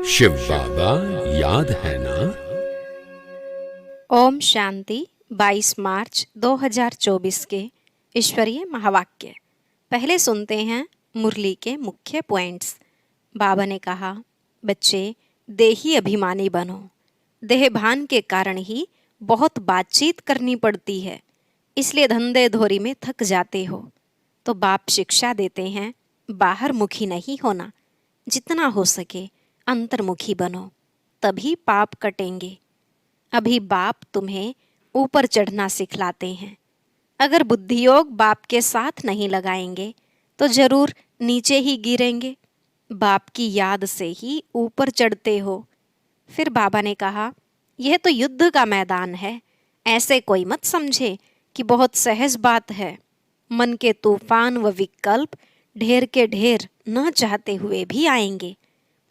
शिव बाबा याद है ना। ओम शांति। 22 मार्च 2024 के ईश्वरीय महावाक्य। पहले सुनते हैं मुरली के मुख्य पॉइंट्स। बाबा ने कहा, बच्चे देही अभिमानी बनो। देहभान के कारण ही बहुत बातचीत करनी पड़ती है, इसलिए धंधे धोरी में थक जाते हो। तो बाप शिक्षा देते हैं, बाहर मुखी नहीं होना, जितना हो सके अंतर्मुखी बनो, तभी पाप कटेंगे। अभी बाप तुम्हें ऊपर चढ़ना सिखलाते हैं। अगर बुद्धियोग बाप के साथ नहीं लगाएंगे तो जरूर नीचे ही गिरेंगे। बाप की याद से ही ऊपर चढ़ते हो। फिर बाबा ने कहा, यह तो युद्ध का मैदान है, ऐसे कोई मत समझे कि बहुत सहज बात है। मन के तूफान व विकल्प ढेर के ढेर न चाहते हुए भी आएंगे,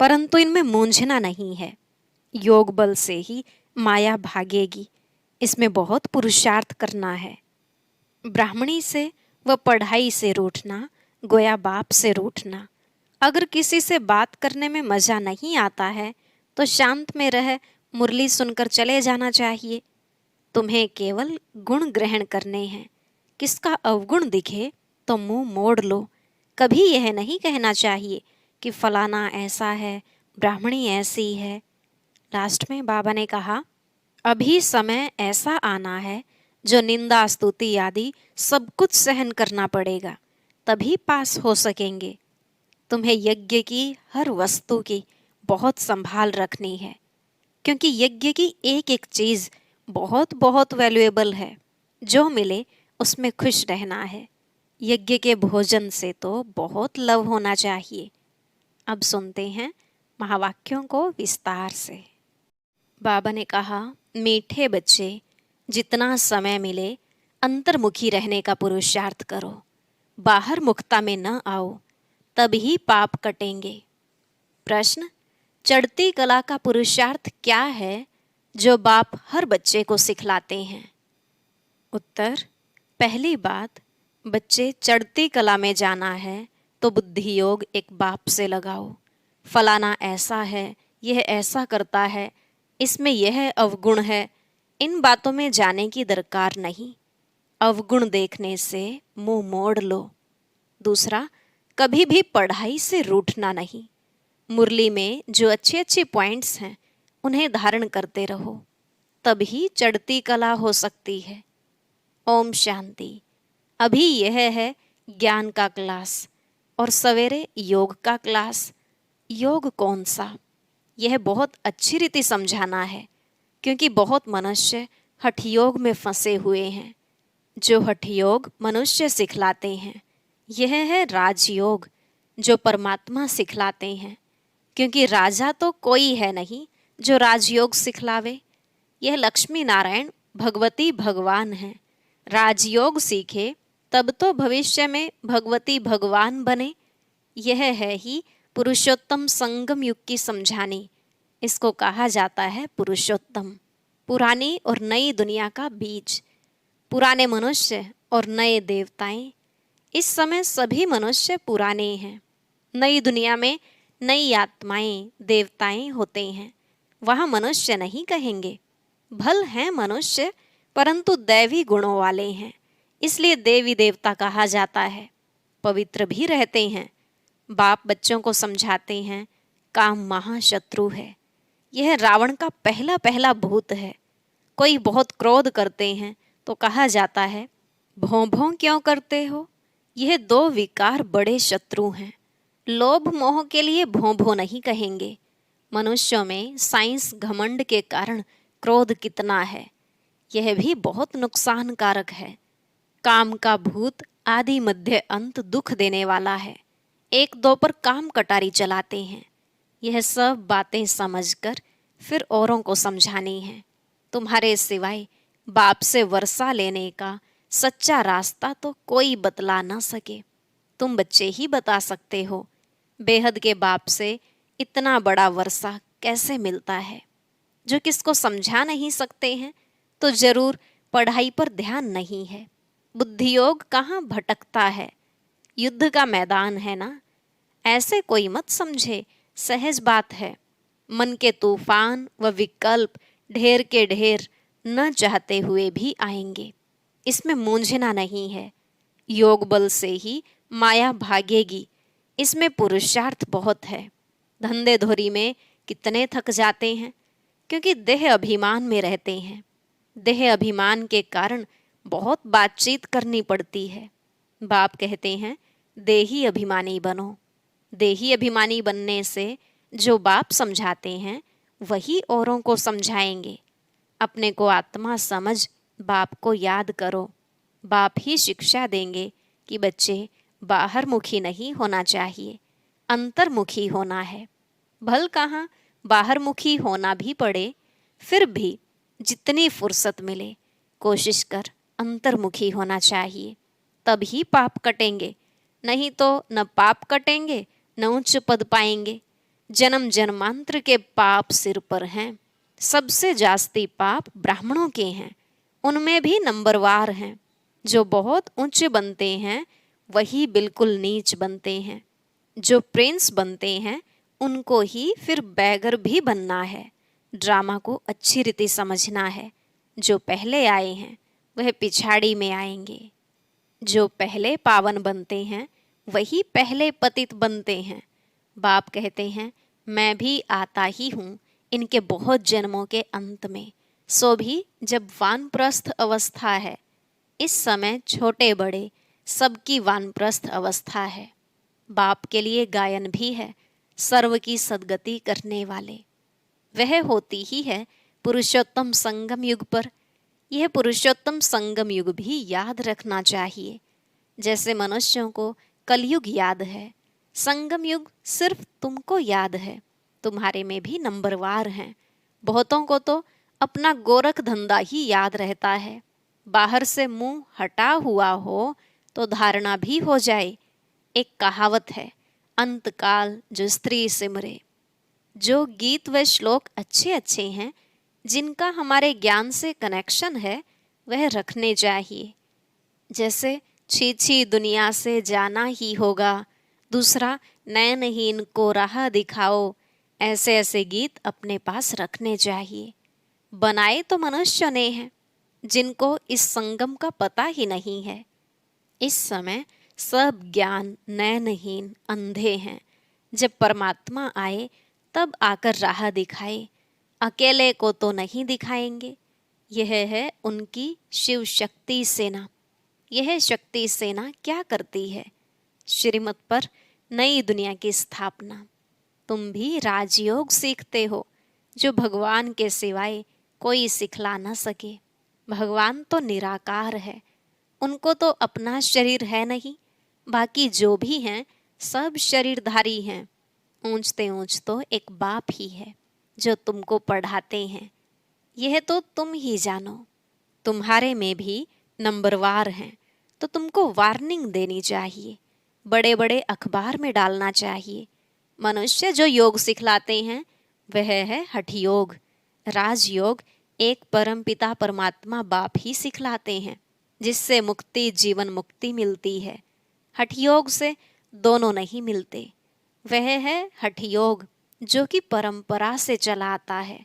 परंतु इनमें मूंझना नहीं है। योग बल से ही माया भागेगी, इसमें बहुत पुरुषार्थ करना है। ब्राह्मणी से व पढ़ाई से रूठना, गोया बाप से रूठना। अगर किसी से बात करने में मजा नहीं आता है तो शांत में रह मुरली सुनकर चले जाना चाहिए। तुम्हें केवल गुण ग्रहण करने हैं, किसका अवगुण दिखे तो मुंह मोड़ लो। कभी यह नहीं कहना चाहिए कि फलाना ऐसा है, ब्राह्मणी ऐसी है। लास्ट में बाबा ने कहा, अभी समय ऐसा आना है जो निंदा स्तुति आदि सब कुछ सहन करना पड़ेगा, तभी पास हो सकेंगे। तुम्हें यज्ञ की हर वस्तु की बहुत संभाल रखनी है, क्योंकि यज्ञ की एक एक चीज बहुत बहुत वैल्यूएबल है। जो मिले उसमें खुश रहना है। यज्ञ के भोजन से तो बहुत लव होना चाहिए। अब सुनते हैं महावाक्यों को विस्तार से। बाबा ने कहा, मीठे बच्चे, जितना समय मिले अंतर्मुखी रहने का पुरुषार्थ करो। बाहर मुखता में न आओ, तभी पाप कटेंगे। प्रश्न, चढ़ती कला का पुरुषार्थ क्या है जो बाप हर बच्चे को सिखलाते हैं? उत्तर, पहली बात, बच्चे चढ़ती कला में जाना है तो बुद्धि योग एक बाप से लगाओ। फलाना ऐसा है, यह ऐसा करता है, इसमें यह अवगुण है, इन बातों में जाने की दरकार नहीं। अवगुण देखने से मुंह मोड़ लो। दूसरा, कभी भी पढ़ाई से रूठना नहीं। मुरली में जो अच्छे अच्छे पॉइंट्स हैं उन्हें धारण करते रहो, तभी चढ़ती कला हो सकती है। ओम शांति। अभी यह है ज्ञान का क्लास और सवेरे योग का क्लास। योग कौन सा, यह बहुत अच्छी रीति समझाना है, क्योंकि बहुत मनुष्य हठयोग में फंसे हुए हैं। जो हठयोग मनुष्य सिखलाते हैं यह है राजयोग, जो परमात्मा सिखलाते हैं, क्योंकि राजा तो कोई है नहीं जो राजयोग सिखलावे। यह लक्ष्मी नारायण भगवती भगवान हैं। राजयोग सीखे तब तो भविष्य में भगवती भगवान बने। यह है ही पुरुषोत्तम संगम युग की समझानी। इसको कहा जाता है पुरुषोत्तम, पुरानी और नई दुनिया का बीज। पुराने मनुष्य और नए देवताएं। इस समय सभी मनुष्य पुराने हैं। नई दुनिया में नई आत्माएं देवताएं होते हैं। वहाँ मनुष्य नहीं कहेंगे। भल हैं मनुष्य, परंतु दैवी गुणों वाले हैं, इसलिए देवी देवता कहा जाता है। पवित्र भी रहते हैं। बाप बच्चों को समझाते हैं, काम महाशत्रु है। यह रावण का पहला पहला भूत है। कोई बहुत क्रोध करते हैं तो कहा जाता है, भों भों क्यों करते हो? यह दो विकार बड़े शत्रु हैं। लोभ मोह के लिए भों भों नहीं कहेंगे। मनुष्यों में साइंस घमंड के कारण क्रोध कितना है, यह भी बहुत नुकसानकारक है। काम का भूत आदि मध्य अंत दुख देने वाला है। एक दो पर काम कटारी चलाते हैं। यह सब बातें समझकर फिर औरों को समझानी है। तुम्हारे सिवाय बाप से वर्षा लेने का सच्चा रास्ता तो कोई बतला ना सके। तुम बच्चे ही बता सकते हो। बेहद के बाप से इतना बड़ा वर्षा कैसे मिलता है? जो किसको समझा नहीं सकते हैं तो जरूर पढ़ाई पर ध्यान नहीं है। बुद्धियोग कहाँ भटकता है? युद्ध का मैदान है ना। ऐसे कोई मत समझे, सहज बात है। मन के तूफान व विकल्प ढेर के ढेर न चाहते हुए भी आएंगे। इसमें मूंझना नहीं है। योग बल से ही माया भागेगी। इसमें पुरुषार्थ बहुत है। धंधे धोरी में कितने थक जाते हैं, क्योंकि देह अभिमान में रहते हैं। देह अभिमान के कारण बहुत बातचीत करनी पड़ती है। बाप कहते हैं देही अभिमानी बनो। देही अभिमानी बनने से जो बाप समझाते हैं वही औरों को समझाएंगे। अपने को आत्मा समझ बाप को याद करो। बाप ही शिक्षा देंगे कि बच्चे बाहर मुखी नहीं होना चाहिए, अंतर्मुखी होना है। भल कहाँ बाहर मुखी होना भी पड़े, फिर भी जितनी फुर्सत मिले कोशिश कर अंतर्मुखी होना चाहिए। तभी पाप कटेंगे, नहीं तो न पाप कटेंगे न उच्च पद पाएंगे। जन्म जन्मांतर के पाप सिर पर हैं। सबसे जास्ती पाप ब्राह्मणों के हैं, उनमें भी नंबरवार हैं। जो बहुत ऊंच बनते हैं वही बिल्कुल नीच बनते हैं। जो प्रिंस बनते हैं उनको ही फिर बैगर भी बनना है। ड्रामा को अच्छी रीति समझना है। जो पहले आए हैं वह पिछाड़ी में आएंगे। जो पहले पावन बनते हैं वही पहले पतित बनते हैं। बाप कहते हैं मैं भी आता ही हूँ इनके बहुत जन्मों के अंत में, सो भी जब वानप्रस्थ अवस्था है। इस समय छोटे बड़े सबकी वानप्रस्थ अवस्था है। बाप के लिए गायन भी है, सर्व की सद्गति करने वाले। वह होती ही है पुरुषोत्तम संगम युग पर। यह पुरुषोत्तम संगम युग भी याद रखना चाहिए। जैसे मनुष्यों को कलयुग याद है, संगम युग सिर्फ तुमको याद है। तुम्हारे में भी नंबरवार हैं। बहुतों को तो अपना गोरख धंधा ही याद रहता है। बाहर से मुंह हटा हुआ हो तो धारणा भी हो जाए। एक कहावत है, अंतकाल जो स्त्री सिमरे। जो गीत व श्लोक अच्छे अच्छे हैं, जिनका हमारे ज्ञान से कनेक्शन है, वह रखने चाहिए। जैसे छी छी दुनिया से जाना ही होगा, दूसरा नैनहीन को राह दिखाओ, ऐसे ऐसे गीत अपने पास रखने चाहिए। बनाए तो मनुष्य ने हैं, जिनको इस संगम का पता ही नहीं है। इस समय सब ज्ञान नैनहीन अंधे हैं। जब परमात्मा आए तब आकर राह दिखाए, अकेले को तो नहीं दिखाएंगे। यह है उनकी शिव शक्ति सेना। यह शक्ति सेना क्या करती है? श्रीमत पर नई दुनिया की स्थापना। तुम भी राजयोग सीखते हो, जो भगवान के सिवाय कोई सिखला न सके। भगवान तो निराकार है, उनको तो अपना शरीर है नहीं। बाकी जो भी हैं सब शरीरधारी हैं। ऊंचते ऊंच तो एक बाप ही है जो तुमको पढ़ाते हैं। यह तो तुम ही जानो। तुम्हारे में भी नंबरवार हैं, तो तुमको वार्निंग देनी चाहिए, बड़े बड़े अखबार में डालना चाहिए। मनुष्य जो योग सिखलाते हैं वह है हठयोग। राजयोग एक परमपिता परमात्मा बाप ही सिखलाते हैं, जिससे मुक्ति जीवन मुक्ति मिलती है। हठयोग से दोनों नहीं मिलते। वह है हठयोग जो कि परंपरा से चला आता है,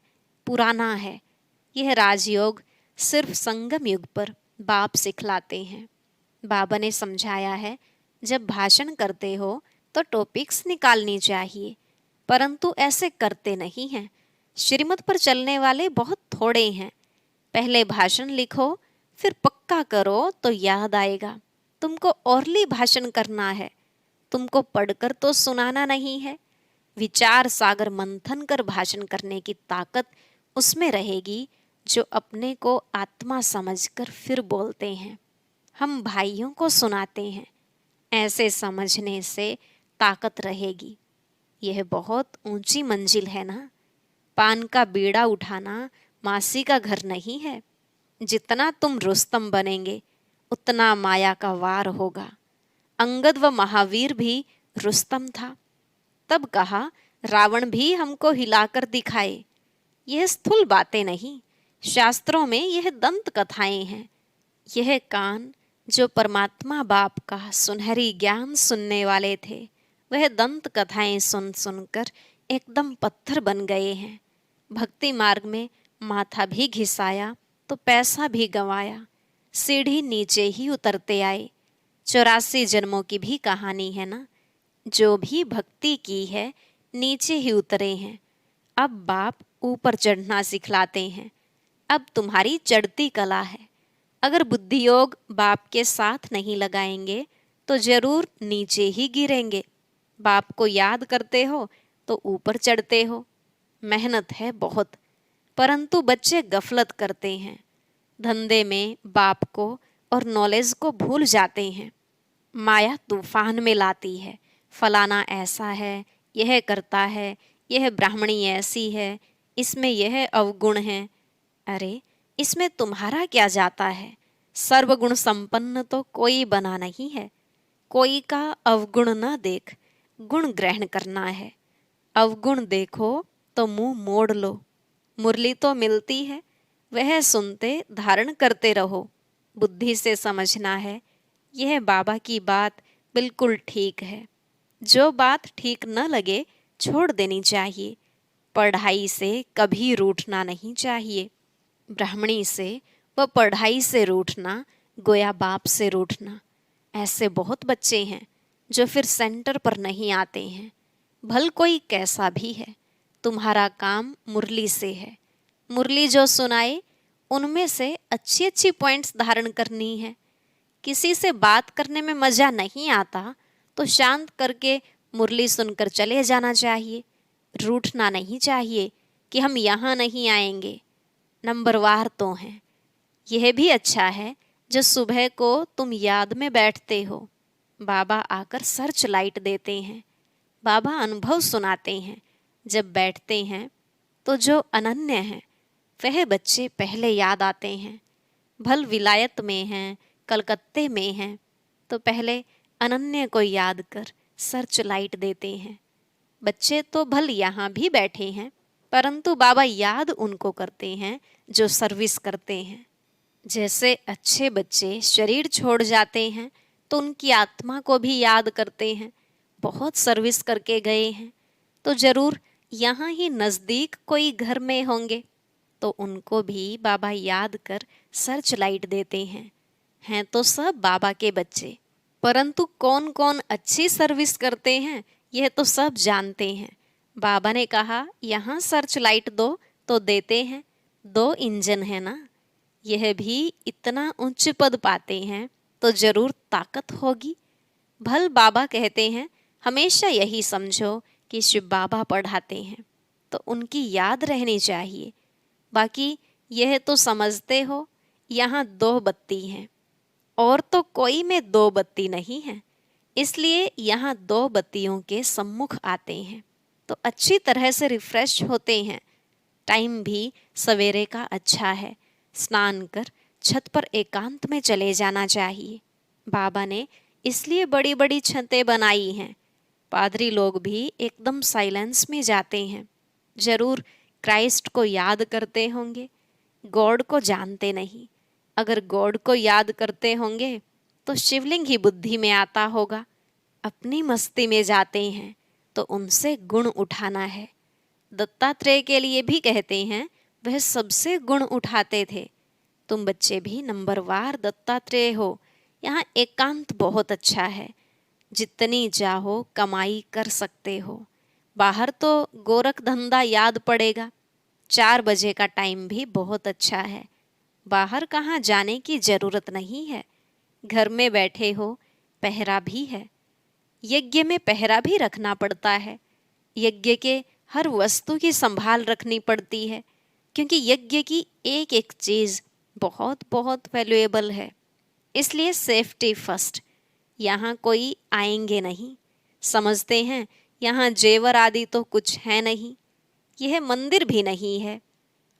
पुराना है। यह राजयोग सिर्फ संगम युग पर बाप सिखलाते हैं। बाबा ने समझाया है, जब भाषण करते हो तो टॉपिक्स निकालनी चाहिए, परंतु ऐसे करते नहीं हैं। श्रीमत पर चलने वाले बहुत थोड़े हैं। पहले भाषण लिखो, फिर पक्का करो तो याद आएगा। तुमको ओरली भाषण करना है, तुमको पढ़कर तो सुनाना नहीं है। विचार सागर मंथन कर भाषण करने की ताकत उसमें रहेगी जो अपने को आत्मा समझकर फिर बोलते हैं। हम भाइयों को सुनाते हैं, ऐसे समझने से ताकत रहेगी। यह बहुत ऊंची मंजिल है ना। पान का बीड़ा उठाना मासी का घर नहीं है। जितना तुम रुस्तम बनेंगे उतना माया का वार होगा। अंगद व महावीर भी रुस्तम था। तब कहा रावण भी हमको हिलाकर दिखाए। यह स्थूल बातें नहीं, शास्त्रों में यह दंत कथाएं हैं। यह कान जो परमात्मा बाप का सुनहरी ज्ञान सुनने वाले थे, वह दंत कथाएं सुन सुनकर एकदम पत्थर बन गए हैं। भक्ति मार्ग में माथा भी घिसाया तो पैसा भी गंवाया, सीढ़ी नीचे ही उतरते आए। 84 जन्मों की भी कहानी है ना, जो भी भक्ति की है नीचे ही उतरे हैं। अब बाप ऊपर चढ़ना सिखलाते हैं, अब तुम्हारी चढ़ती कला है। अगर बुद्धि योग बाप के साथ नहीं लगाएंगे तो जरूर नीचे ही गिरेंगे। बाप को याद करते हो तो ऊपर चढ़ते हो। मेहनत है बहुत, परंतु बच्चे गफलत करते हैं। धंधे में बाप को और नॉलेज को भूल जाते हैं। माया तूफान में लाती है, फलाना ऐसा है, यह करता है, यह ब्राह्मणी ऐसी है, इसमें यह अवगुण है। अरे इसमें तुम्हारा क्या जाता है? सर्वगुण संपन्न तो कोई बना नहीं है। कोई का अवगुण न देख, गुण ग्रहण करना है। अवगुण देखो तो मुंह मोड़ लो। मुरली तो मिलती है, वह सुनते धारण करते रहो। बुद्धि से समझना है, यह बाबा की बात बिल्कुल ठीक है। जो बात ठीक न लगे छोड़ देनी चाहिए। पढ़ाई से कभी रूठना नहीं चाहिए। ब्राह्मणी से व पढ़ाई से रूठना गोया बाप से रूठना। ऐसे बहुत बच्चे हैं जो फिर सेंटर पर नहीं आते हैं। भल कोई कैसा भी है, तुम्हारा काम मुरली से है। मुरली जो सुनाए उनमें से अच्छी अच्छी पॉइंट्स धारण करनी है। किसी से बात करने में मज़ा नहीं आता तो शांत करके मुरली सुनकर चले जाना चाहिए। रूठना नहीं चाहिए कि हम यहाँ नहीं आएंगे। नंबरवार तो हैं। यह भी अच्छा है जो सुबह को तुम याद में बैठते हो, बाबा आकर सर्च लाइट देते हैं, बाबा अनुभव सुनाते हैं। जब बैठते हैं तो जो अनन्य हैं वह बच्चे पहले याद आते हैं। भल विलायत में हैं, कलकत्ते में हैं, तो पहले अनन्य को याद कर सर्च लाइट देते हैं। बच्चे तो भल यहाँ भी बैठे हैं, परंतु बाबा याद उनको करते हैं जो सर्विस करते हैं। जैसे अच्छे बच्चे शरीर छोड़ जाते हैं तो उनकी आत्मा को भी याद करते हैं। बहुत सर्विस करके गए हैं तो जरूर यहाँ ही नज़दीक कोई घर में होंगे, तो उनको भी बाबा याद कर सर्च लाइट देते हैं तो सब बाबा के बच्चे। परंतु कौन कौन अच्छी सर्विस करते हैं यह तो सब जानते हैं। बाबा ने कहा यहाँ सर्च लाइट दो तो देते हैं। 2 इंजन है ना, यह भी इतना उच्च पद पाते हैं तो जरूर ताकत होगी। भल बाबा कहते हैं हमेशा यही समझो कि शिव बाबा पढ़ाते हैं तो उनकी याद रहनी चाहिए। बाकी यह तो समझते हो यहाँ 2 बत्ती हैं और तो कोई में 2 बत्ती नहीं है, इसलिए यहाँ 2 बत्तियों के सम्मुख आते हैं तो अच्छी तरह से रिफ्रेश होते हैं। टाइम भी सवेरे का अच्छा है। स्नान कर छत पर एकांत में चले जाना चाहिए। बाबा ने इसलिए बड़ी बड़ी छतें बनाई हैं। पादरी लोग भी एकदम साइलेंस में जाते हैं। जरूर क्राइस्ट को याद करते होंगे, गॉड को जानते नहीं। अगर गॉड को याद करते होंगे तो शिवलिंग ही बुद्धि में आता होगा। अपनी मस्ती में जाते हैं तो उनसे गुण उठाना है। दत्तात्रेय के लिए भी कहते हैं वह सबसे गुण उठाते थे। तुम बच्चे भी नंबरवार दत्तात्रेय हो। यहाँ एकांत बहुत अच्छा है, जितनी चाहो कमाई कर सकते हो। बाहर तो गोरख धंधा याद पड़ेगा। 4 बजे का टाइम भी बहुत अच्छा है। बाहर कहाँ जाने की जरूरत नहीं है। घर में बैठे हो, पहरा भी है। यज्ञ में पहरा भी रखना पड़ता है। यज्ञ के हर वस्तु की संभाल रखनी पड़ती है, क्योंकि यज्ञ की एक एक चीज़ बहुत बहुत वैल्यूएबल है। इसलिए सेफ्टी फर्स्ट। यहाँ कोई आएंगे नहीं, समझते हैं यहाँ जेवर आदि तो कुछ है नहीं। यह मंदिर भी नहीं है।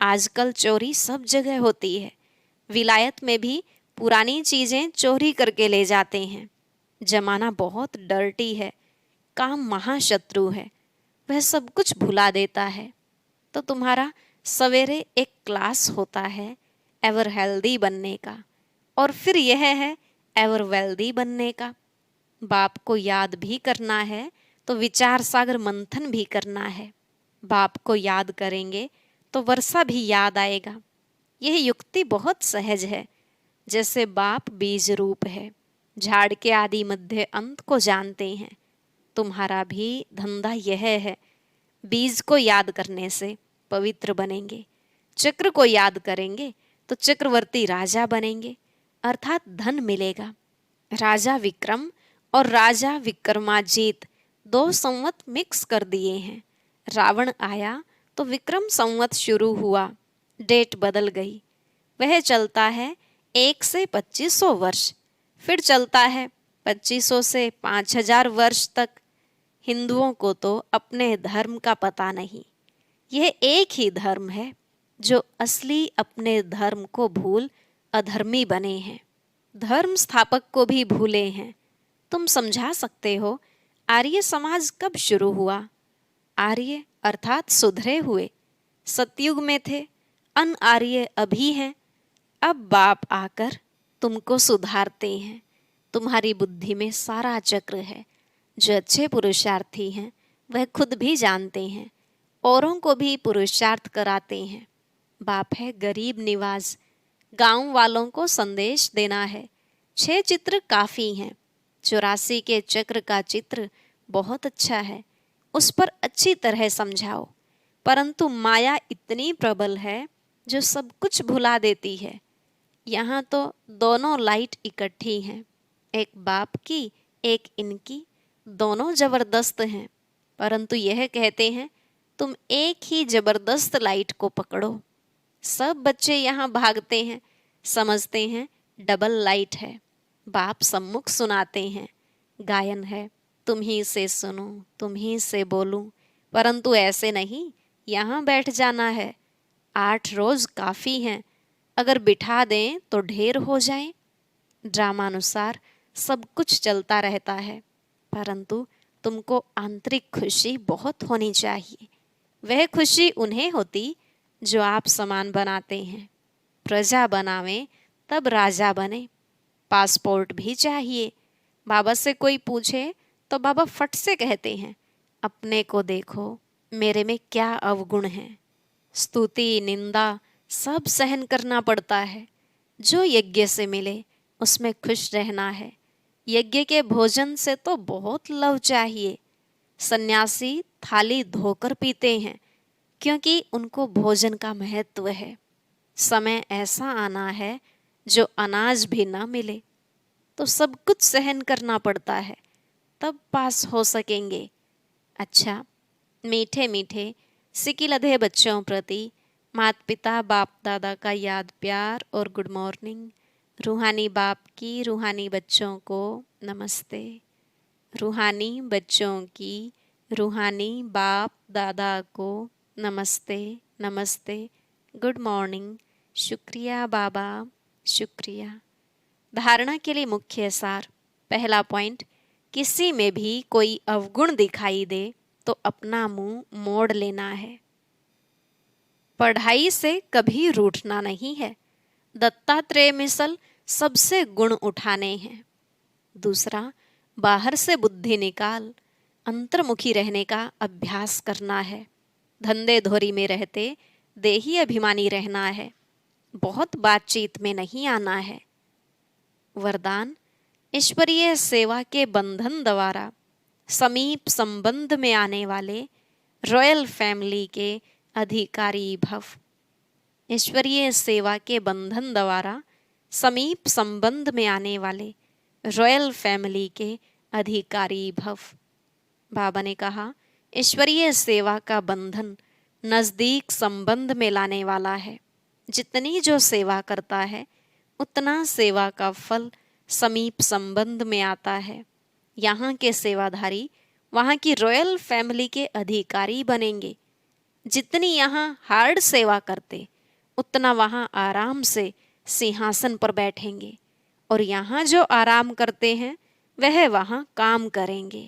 आजकल चोरी सब जगह होती है। विलायत में भी पुरानी चीज़ें चोरी करके ले जाते हैं। जमाना बहुत डर्टी है। काम महाशत्रु है, वह सब कुछ भुला देता है। तो तुम्हारा सवेरे एक क्लास होता है एवर हेल्दी बनने का, और फिर यह है एवर वेल्दी बनने का। बाप को याद भी करना है तो विचार सागर मंथन भी करना है। बाप को याद करेंगे तो वर्षा भी याद आएगा। यह युक्ति बहुत सहज है। जैसे बाप बीज रूप है, झाड़ के आदि मध्य अंत को जानते हैं, तुम्हारा भी धंधा यह है। बीज को याद करने से पवित्र बनेंगे, चक्र को याद करेंगे तो चक्रवर्ती राजा बनेंगे, अर्थात धन मिलेगा। राजा विक्रम और राजा विक्रमाजीत 2 संवत मिक्स कर दिए हैं। रावण आया तो विक्रम संवत शुरू हुआ, डेट बदल गई। वह चलता है 1 से 2500 वर्ष, फिर चलता है 2500 से 5000 वर्ष तक। हिंदुओं को तो अपने धर्म का पता नहीं। यह एक ही धर्म है जो असली अपने धर्म को भूल अधर्मी बने हैं, धर्म स्थापक को भी भूले हैं। तुम समझा सकते हो आर्य समाज कब शुरू हुआ? आर्य अर्थात सुधरे हुए सतयुग में थे, अन आर्य अभी हैं। अब बाप आकर तुमको सुधारते हैं। तुम्हारी बुद्धि में सारा चक्र है। जो अच्छे पुरुषार्थी हैं वह खुद भी जानते हैं, औरों को भी पुरुषार्थ कराते हैं। बाप है गरीब निवाज, गांव वालों को संदेश देना है। 6 चित्र काफ़ी हैं। 84 के चक्र का चित्र बहुत अच्छा है, उस पर अच्छी तरह समझाओ। परंतु माया इतनी प्रबल है जो सब कुछ भुला देती है। यहाँ तो दोनों लाइट इकट्ठी हैं, एक बाप की एक इनकी, दोनों जबरदस्त हैं। परंतु यह कहते हैं तुम एक ही जबरदस्त लाइट को पकड़ो। सब बच्चे यहाँ भागते हैं, समझते हैं डबल लाइट है। बाप सम्मुख सुनाते हैं, गायन है, तुम ही से सुनूं, तुम ही से बोलूं। परंतु ऐसे नहीं, यहाँ बैठ जाना है। 8 रोज काफ़ी हैं, अगर बिठा दें तो ढेर हो जाएं। ड्रामानुसार सब कुछ चलता रहता है, परंतु तुमको आंतरिक खुशी बहुत होनी चाहिए। वह खुशी उन्हें होती जो आप समान बनाते हैं। प्रजा बनावें तब राजा बने। पासपोर्ट भी चाहिए। बाबा से कोई पूछे तो बाबा फट से कहते हैं, अपने को देखो, मेरे में क्या अवगुण है। स्तुति निंदा सब सहन करना पड़ता है। जो यज्ञ से मिले उसमें खुश रहना है। यज्ञ के भोजन से तो बहुत लव चाहिए। सन्यासी थाली धोकर पीते हैं क्योंकि उनको भोजन का महत्व है। समय ऐसा आना है जो अनाज भी ना मिले, तो सब कुछ सहन करना पड़ता है, तब पास हो सकेंगे। अच्छा, मीठे मीठे सिकिलधे बच्चों प्रति माता पिता बाप दादा का याद प्यार और गुड मॉर्निंग। रूहानी बाप की रूहानी बच्चों को नमस्ते। रूहानी बच्चों की रूहानी बाप दादा को नमस्ते नमस्ते, गुड मॉर्निंग, शुक्रिया बाबा, शुक्रिया। धारणा के लिए मुख्य सार। पहला पॉइंट, किसी में भी कोई अवगुण दिखाई दे तो अपना मुंह मोड़ लेना है। पढ़ाई से कभी रूठना नहीं है। दत्तात्रेय मिसल सबसे गुण उठाने हैं। दूसरा, बाहर से बुद्धि निकाल अंतर्मुखी रहने का अभ्यास करना है। धंधे धोरी में रहते देही अभिमानी रहना है, बहुत बातचीत में नहीं आना है। वरदान, ईश्वरीय सेवा के बंधन द्वारा समीप संबंध में आने वाले रॉयल फैमिली के अधिकारी भव। ईश्वरीय सेवा के बंधन द्वारा समीप संबंध में आने वाले रॉयल फैमिली के अधिकारी भव। बाबा ने कहा, ईश्वरीय सेवा का बंधन नज़दीक संबंध में लाने वाला है। जितनी जो सेवा करता है उतना सेवा का फल समीप संबंध में आता है। यहाँ के सेवाधारी वहाँ की रॉयल फैमिली के अधिकारी बनेंगे। जितनी यहाँ हार्ड सेवा करते उतना वहाँ आराम से सिंहासन पर बैठेंगे, और यहाँ जो आराम करते हैं वह वहाँ काम करेंगे।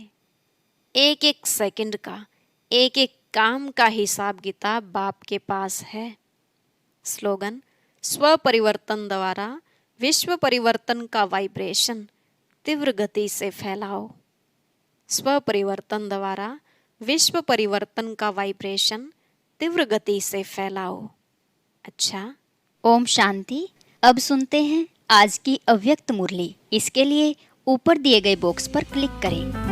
एक एक सेकंड का, एक एक काम का हिसाब किताब बाप के पास है। स्लोगन, स्व परिवर्तन द्वारा विश्व परिवर्तन का वाइब्रेशन तीव्र गति से फैलाओ। स्व परिवर्तन द्वारा विश्व परिवर्तन का वाइब्रेशन तीव्र गति से फैलाओ। अच्छा, ओम शांति। अब सुनते हैं आज की अव्यक्त मुरली। इसके लिए ऊपर दिए गए बॉक्स पर क्लिक करें।